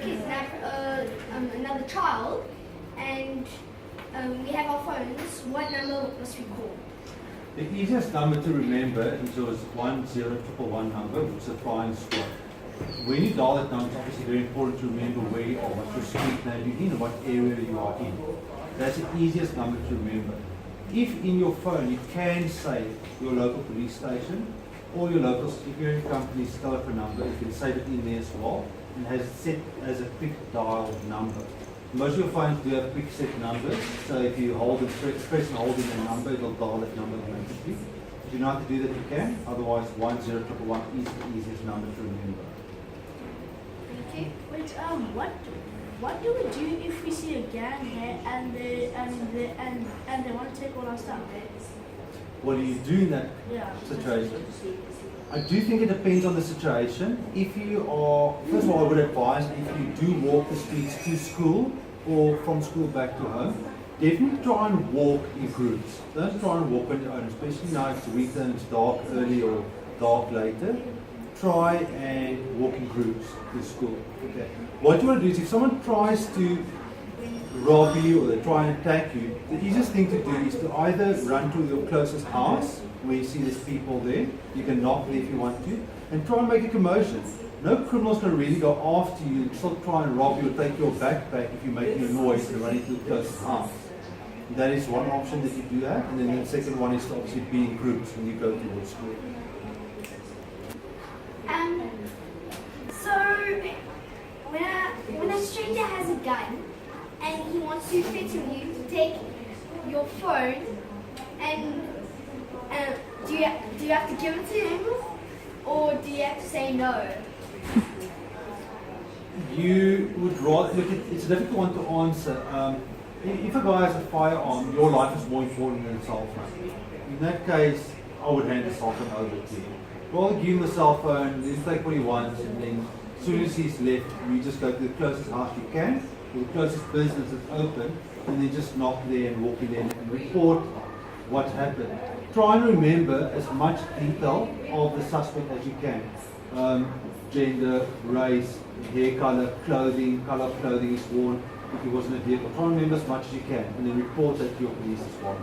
kidnap another child, and we have our phones, what number must we call? The easiest number to remember is yours 10111 number, which is a flying squad. When you dial that number, it's obviously very important to remember where you are, what your street name you're in, and what area you are in. That's the easiest number to remember. If in your phone you can say your local police station or your local security company's telephone number, you can save it in there as well, and has it set as a quick dial number. Most of your phones do have quick set numbers, so if you hold and press and hold in a number, it'll dial that number automatically. If you know how to do that, you can. Otherwise, 10111 is the easiest number to remember. Thank you. Wait, what do we do if we see a gang here and they want to take all our stuff? What do you do in that situation? I do think it depends on the situation. If you are, first of all, I would advise if you do walk the streets to school or from school back to home, definitely try and walk in groups. Don't try and walk on your own, especially now it's winter and it's dark early or dark later. Try and walk in groups to school. Okay. What you want to do is if someone tries to rob you or they try and attack you, the easiest thing to do is to either run to your closest house where you see there's people there. You can knock there if you want to, and try and make a commotion. No criminal's going to really go after you and still try and rob you or take your backpack if you're making a noise and running to the closest house. That is one option that you do have, and then the second one is to obviously be in groups when you go towards school. So when a stranger has a gun and he wants to threaten you to take your phone, and do you have to give it to him, or do you have to say no? You would rather look. It's a difficult one to answer. If a guy has a firearm, your life is more important than a cell phone. In that case, I would hand the cell phone over to you. Rather give him the cell phone, then take what he wants, and then as soon as he's left, you just go to the closest house you can, or the closest business that's open, and then just knock there and walk in there and report what happened. Try and remember as much detail of the suspect as you can. Gender, race, hair color, clothing, color of clothing is worn, if he was in a vehicle. Try and remember as much as you can, and then report that to your police as well.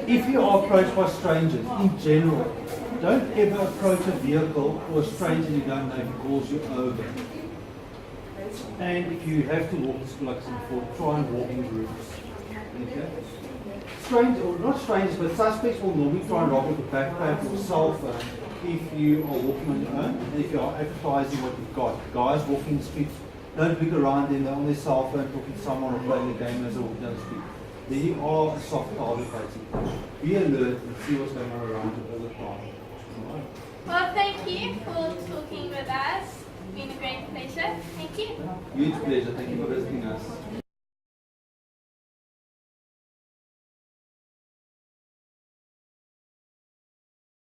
If you are approached by strangers, in general, don't ever approach a vehicle or a stranger you don't know if he calls you over. And if you have to walk to school like I said before, try and walk in groups. Okay? Strangers, or not strangers, but suspects will normally try and rob you with a backpack or cell phone if you are walking on your own, and if you are advertising what you've got. Guys walking the streets, don't look around them, they're on their cell phone talking to someone or playing a game as they're walking down the street. Then you are a soft target basically. Be alert and see what's going on around you all the time. Well, thank you for talking with us. It's been a great pleasure. Thank you. Huge pleasure. Thank you for visiting us.